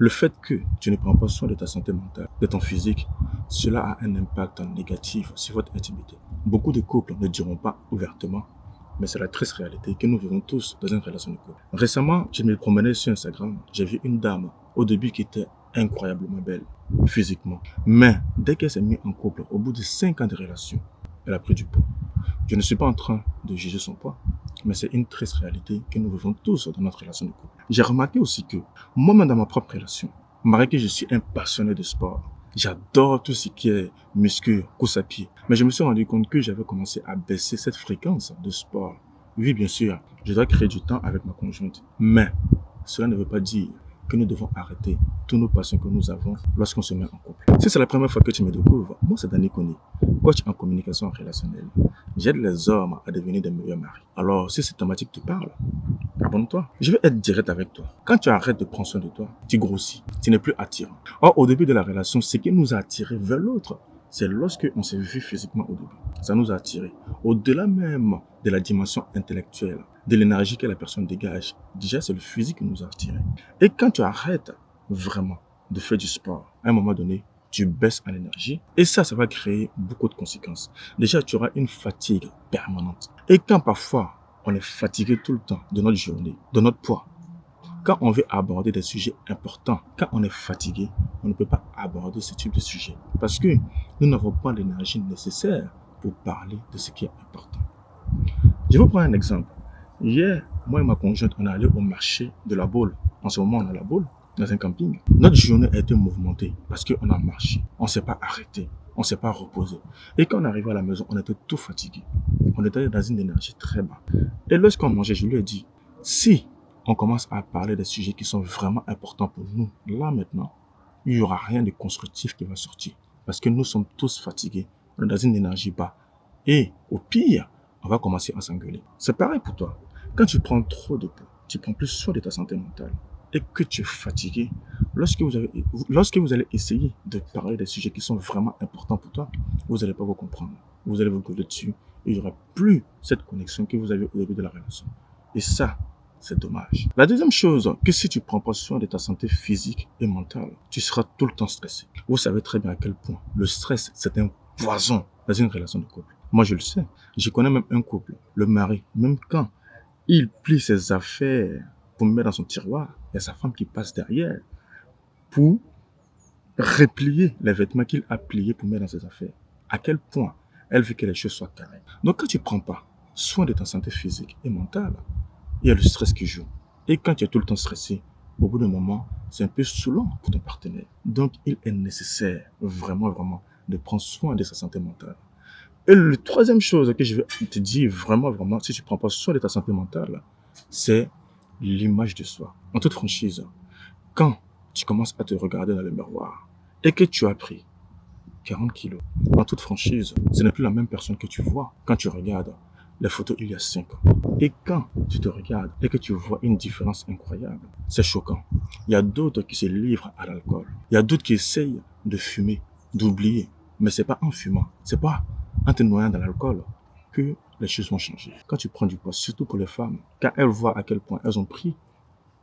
Le fait que tu ne prends pas soin de ta santé mentale, de ton physique, cela a un impact négatif sur votre intimité. Beaucoup de couples ne diront pas ouvertement, mais c'est la triste réalité que nous vivons tous dans une relation de couple. Récemment, je me promenais sur Instagram, j'ai vu une dame au début qui était incroyablement belle, physiquement. Mais dès qu'elle s'est mise en couple, au bout de 5 ans de relation, elle a pris du poids. Je ne suis pas en train de juger son poids, mais c'est une triste réalité que nous vivons tous dans notre relation de couple. J'ai remarqué aussi que moi-même dans ma propre relation, malgré que je suis un passionné de sport, j'adore tout ce qui est muscu, course à pied, mais je me suis rendu compte que j'avais commencé à baisser cette fréquence de sport. Oui, bien sûr, je dois créer du temps avec ma conjointe, mais cela ne veut pas dire que nous devons arrêter tous nos passions que nous avons lorsqu'on se met en couple. Si c'est la première fois que tu me découvres, moi c'est Danny Koni, coach en communication relationnelle. J'aide les hommes à devenir des meilleurs maris. Alors, si cette thématique te parle, abonne-toi. Je vais être direct avec toi. Quand tu arrêtes de prendre soin de toi, tu grossis. Tu n'es plus attirant. Or, au début de la relation, ce qui nous a attirés vers l'autre, c'est lorsque on s'est vu physiquement au début. Ça nous a attirés. Au-delà même de la dimension intellectuelle, de l'énergie que la personne dégage, déjà c'est le physique qui nous a attirés. Et quand tu arrêtes vraiment de faire du sport, à un moment donné, tu baisses en énergie et ça va créer beaucoup de conséquences. Déjà, tu auras une fatigue permanente. Et quand parfois, on est fatigué tout le temps de notre journée, de notre poids, quand on veut aborder des sujets importants, quand on est fatigué, on ne peut pas aborder ce type de sujet parce que nous n'avons pas l'énergie nécessaire pour parler de ce qui est important. Je vais vous prendre un exemple. Hier, moi et ma conjointe, on est allé au marché de la Baule. En ce moment, on est à la Baule, dans un camping. Notre journée a été mouvementée parce qu'on a marché. On ne s'est pas arrêté. On ne s'est pas reposé. Et quand on est arrivé à la maison, on était tout fatigué. On était dans une énergie très basse. Et lorsqu'on mangeait, je lui ai dit, si on commence à parler des sujets qui sont vraiment importants pour nous, là maintenant, il n'y aura rien de constructif qui va sortir. Parce que nous sommes tous fatigués. On est dans une énergie basse. Et au pire, on va commencer à s'engueuler. C'est pareil pour toi. Quand tu prends trop de poids, tu prends plus soin de ta santé mentale et que tu es fatigué, lorsque vous allez essayer de parler des sujets qui sont vraiment importants pour toi, vous n'allez pas vous comprendre. Vous allez vous gueuler dessus et il n'y aura plus cette connexion que vous avez au début de la relation. Et ça, c'est dommage. La deuxième chose, que si tu ne prends pas soin de ta santé physique et mentale, tu seras tout le temps stressé. Vous savez très bien à quel point le stress, c'est un poison dans une relation de couple. Moi, je le sais. Je connais même un couple, le mari, même quand il plie ses affaires pour me mettre dans son tiroir, il y a sa femme qui passe derrière pour replier les vêtements qu'il a pliés pour mettre dans ses affaires. À quel point elle veut que les choses soient carrées. Donc, quand tu ne prends pas soin de ta santé physique et mentale, il y a le stress qui joue. Et quand tu es tout le temps stressé, au bout d'un moment, c'est un peu saoulant pour ton partenaire. Donc, il est nécessaire, vraiment, de prendre soin de sa santé mentale. Et la troisième chose que je vais te dire vraiment, si tu ne prends pas soin de ta santé mentale, c'est l'image de soi. En toute franchise, quand tu commences à te regarder dans le miroir et que tu as pris 40 kilos, en toute franchise, ce n'est plus la même personne que tu vois quand tu regardes les photos il y a 5 ans. Et quand tu te regardes et que tu vois une différence incroyable, c'est choquant. Il y a d'autres qui se livrent à l'alcool. Il y a d'autres qui essayent de fumer, d'oublier. Mais c'est pas en fumant, c'est pas en te noyant dans l'alcool que les choses vont changer. Quand tu prends du poids, surtout pour les femmes, quand elles voient à quel point elles ont pris,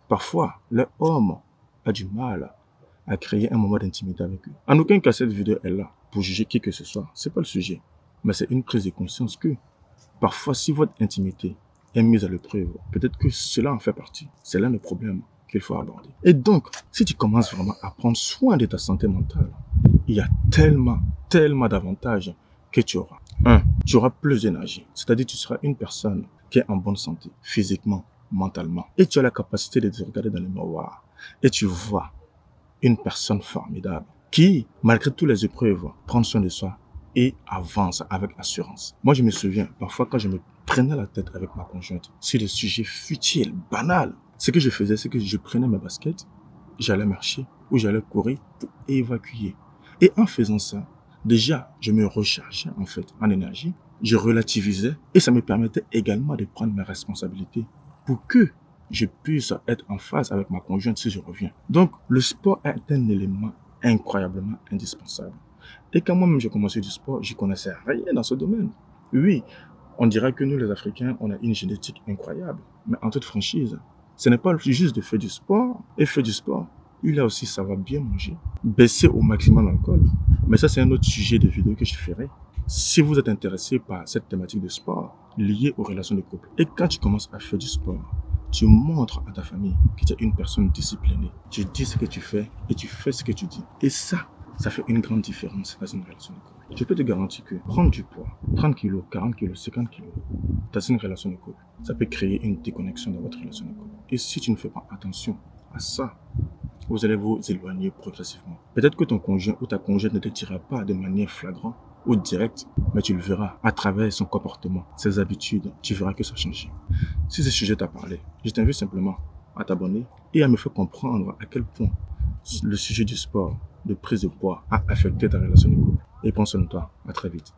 parfois, l'homme a du mal à créer un moment d'intimité avec eux. En aucun cas, cette vidéo est là pour juger qui que ce soit. C'est pas le sujet. Mais c'est une prise de conscience que parfois, si votre intimité est mise à l'épreuve, peut-être que cela en fait partie. C'est l'un des problèmes qu'il faut aborder. Et donc, si tu commences vraiment à prendre soin de ta santé mentale, il y a tellement d'avantages que tu auras. Tu auras plus d'énergie. C'est-à-dire que tu seras une personne qui est en bonne santé, physiquement, mentalement. Et tu as la capacité de te regarder dans le miroir. Et tu vois une personne formidable qui, malgré toutes les épreuves, prend soin de soi et avance avec assurance. Moi, je me souviens, parfois quand je me prenais la tête avec ma conjointe sur des sujets futiles, banals, ce que je faisais, c'est que je prenais mes baskets, j'allais marcher ou j'allais courir pour évacuer. Et en faisant ça, déjà, je me rechargeais en fait en énergie, je relativisais et ça me permettait également de prendre mes responsabilités pour que je puisse être en phase avec ma conjointe si je reviens. Donc, le sport est un élément incroyablement indispensable. Et quand moi-même j'ai commencé du sport, je connaissais rien dans ce domaine. Oui, on dirait que nous les Africains, on a une génétique incroyable. Mais en toute franchise, ce n'est pas juste de faire du sport et faire du sport. Il y a aussi savoir bien manger, baisser au maximum l'alcool. Mais ça, c'est un autre sujet de vidéo que je ferai. Si vous êtes intéressé par cette thématique de sport liée aux relations de couple, et quand tu commences à faire du sport, tu montres à ta famille que tu es une personne disciplinée. Tu dis ce que tu fais et tu fais ce que tu dis. Et ça fait une grande différence dans une relation de couple. Je peux te garantir que prendre du poids, 30 kilos, 40 kilos, 50 kilos, dans une relation de couple, ça peut créer une déconnexion dans votre relation de couple. Et si tu ne fais pas attention à ça, vous allez vous éloigner progressivement. Peut-être que ton conjoint ou ta conjointe ne te dira pas de manière flagrante ou directe, mais tu le verras à travers son comportement, ses habitudes, tu verras que ça change. Si ce sujet t'a parlé, je t'invite simplement à t'abonner et à me faire comprendre à quel point le sujet du sport, de prise de poids, a affecté ta relation de couple. Et prends soin de toi. À très vite.